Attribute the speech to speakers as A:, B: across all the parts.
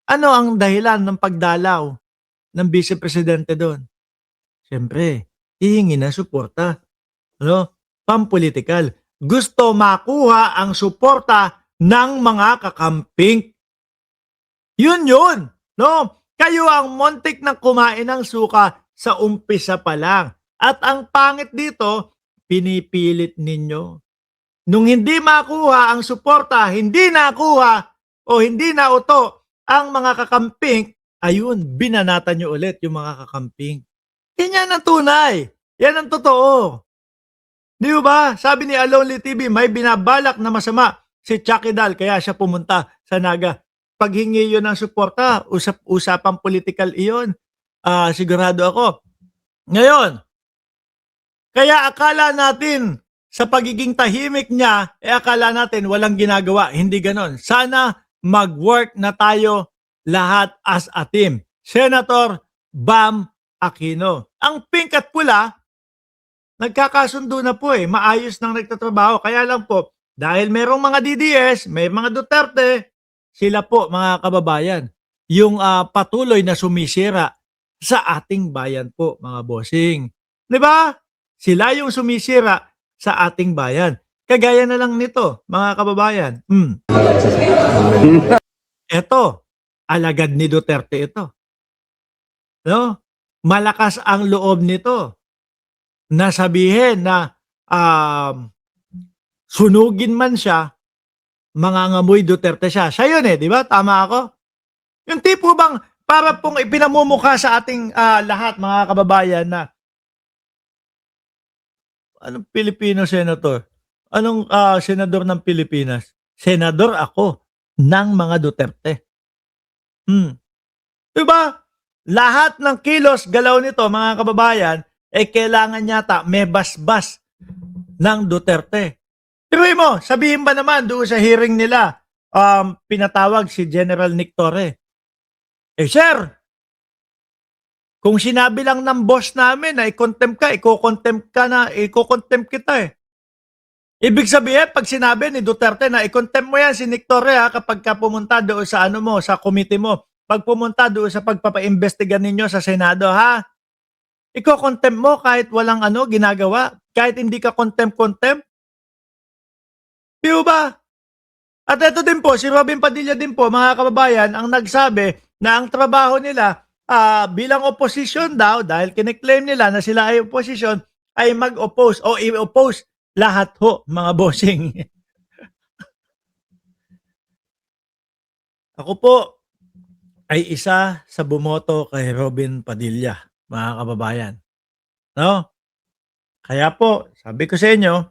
A: Ano ang dahilan ng pagdalaw ng Vice Presidente do'n? Siyempre, hihingi ng suporta, ano, pampulitikal. Gusto makuha ang suporta ng mga kakamping. Yun, 'no? Kayo ang muntik na kumain ng suka sa umpisa pa lang. At ang pangit dito, pinipilit ninyo. Nung hindi makuha ang suporta, hindi nakuha o hindi nauto ang mga kakamping, ayun, binanatan niyo ulit yung mga kakamping. Yan ang tunay. Yan ang totoo. Di ba? Sabi ni Alonly TV, may binabalak na masama si Chucky Dal kaya siya pumunta sa Naga. Paghingi yun ng suporta, usapang political iyon. Sigurado ako. Ngayon, kaya akala natin sa pagiging tahimik niya, akala natin walang ginagawa. Hindi ganon. Sana mag-work na tayo lahat as a team. Senator Bam Aquino. Ang pink at pula, nagkakasundo na po maayos nang nagtatrabaho. Kaya lang po, dahil merong mga DDS, may mga Duterte, sila po mga kababayan, yung patuloy na sumisira sa ating bayan po mga bossing. Di ba? Sila yung sumisira sa ating bayan. Kagaya na lang nito mga kababayan. Eto, alagad ni Duterte ito. No? Malakas ang loob nito na sabihin na sunugin man siya, mangangamoy Duterte siya. Siya yun di ba? Tama ako? Yung tipo bang para pong ipinamumukha sa ating lahat mga kababayan na anong Filipino senator? Anong senador ng Pilipinas? Senador ako ng mga Duterte. Diba? Lahat ng kilos galaw nito mga kababayan kailangan yata may basbas ng Duterte. Pero mo, sabihin ba naman doon sa hearing nila, pinatawag si General Nick Torre. Sir, kung sinabi lang ng boss namin na i-contempt ka, i-contempt ka na, i-contempt kita Ibig sabihin, pag sinabi ni Duterte na i-contempt mo yan si Nick Torre kapag ka pumunta doon sa ano mo, sa committee mo, pag pumunta doon sa pagpapa-imbestiga ninyo sa Senado, i-contempt mo kahit walang ginagawa, kahit hindi ka contempt. Di ba? At ito din po, si Robin Padilla din po, mga kababayan, ang nagsabi na ang trabaho nila bilang opposition daw, dahil kiniklaim nila na sila ay opposition, ay mag-oppose o i-oppose lahat ho, mga bossing. Ako po ay isa sa bumoto kay Robin Padilla, mga kababayan. No? Kaya po, sabi ko sa inyo,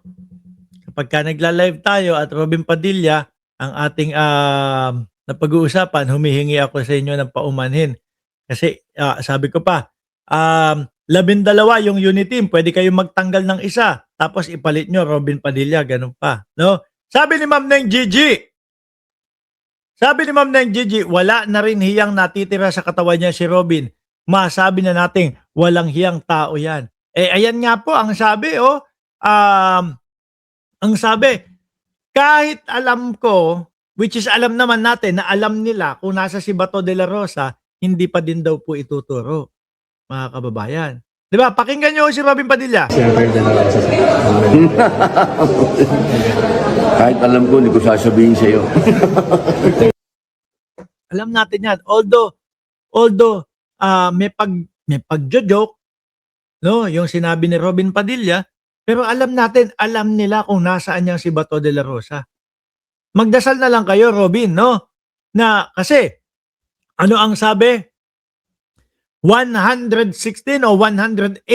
A: kapag ka nagla-live tayo at Robin Padilla, ang ating napag-uusapan, humihingi ako sa inyo ng paumanhin. Kasi sabi ko pa, 12 yung unit team, pwede kayong magtanggal ng isa, tapos ipalit nyo Robin Padilla, ganun pa. No? Sabi ni Ma'am Neng Gigi, wala na rin hiyang natitira sa katawan niya si Robin. Masabi na nating walang hiyang tao yan. Ayan nga po ang sabi, ang sabi, kahit alam ko, which is alam naman natin na alam nila kung nasa si Bato de la Rosa, hindi pa din daw po ituturo, mga kababayan. Di ba? Pakinggan nyo si Robin Padilla.
B: Kahit alam ko, hindi ko sasabihin sa iyo.
A: Alam natin yan. Although may pagjo-joke, no, yung sinabi ni Robin Padilla, pero alam nila kung nasaan yung si Bato de la Rosa. Magdasal na lang kayo, Robin, no? Na kasi, ano ang sabi? 116 o 118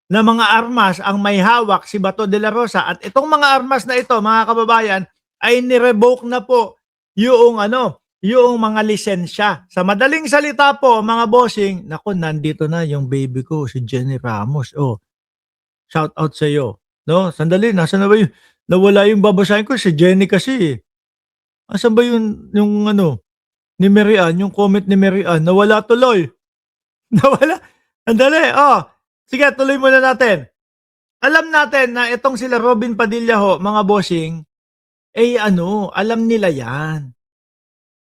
A: na mga armas ang may hawak si Bato de la Rosa. At itong mga armas na ito, mga kababayan, ay ni-revoke na po yung mga lisensya. Sa madaling salita po, mga bossing, naku, nandito na yung baby ko, si Jenny Ramos. Shout out sa iyo. No, sandali, nasaan na ba yun? Nawala yung babasahin ko, si Jenny kasi. Asan ba yung ni Mary Ann, yung comment ni Mary Ann, nawala tuloy. Nawala. Sandali, sige, tuloy muna natin. Alam natin na itong sila Robin Padilla ho, mga bossing, alam nila yan.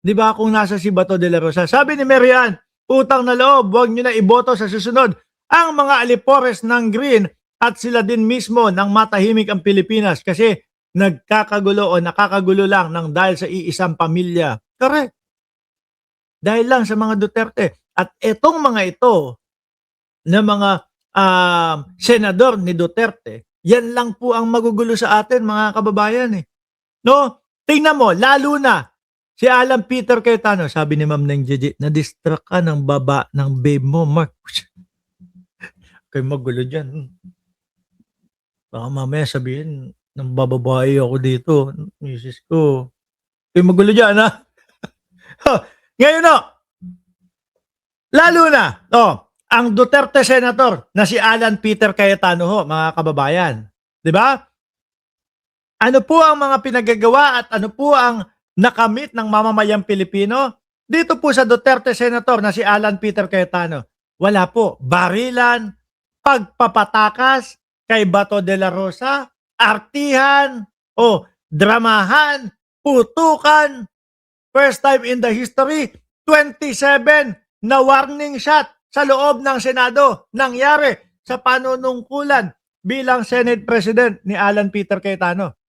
A: Di ba kung nasa si Bato de la Rosa? Sabi ni Marian, utang na loob, huwag nyo na iboto sa susunod ang mga alipores ng Green at sila din mismo ng matahimik ang Pilipinas kasi nagkakagulo o nakakagulo lang ng dahil sa iisang pamilya. Correct. Dahil lang sa mga Duterte. At etong mga ito na mga senador ni Duterte, yan lang po ang magugulo sa atin mga kababayan eh. No? Tingnan mo, lalo na si Alan Peter Cayetano, sabi ni Ma'am Neng Gigi, na-distract ka ng baba ng babe mo, Mark. Kayo magulo dyan. Baka mamaya sabihin, nang bababae ako dito, misis ko. Kayo magulo dyan, ha? Ngayon, no, lalo na, ang Duterte Senator na si Alan Peter Cayetano, ho, mga kababayan. Di ba? Ano po ang mga pinagagawa at ano po ang nakamit ng mamamayang Pilipino? Dito po sa Duterte Senator na si Alan Peter Cayetano, wala po. Barilan, pagpapatakas kay Bato de la Rosa, artihan, dramahan, putukan. First time in the history, 27 na warning shot sa loob ng Senado nangyari sa panunungkulan bilang Senate President ni Alan Peter Cayetano.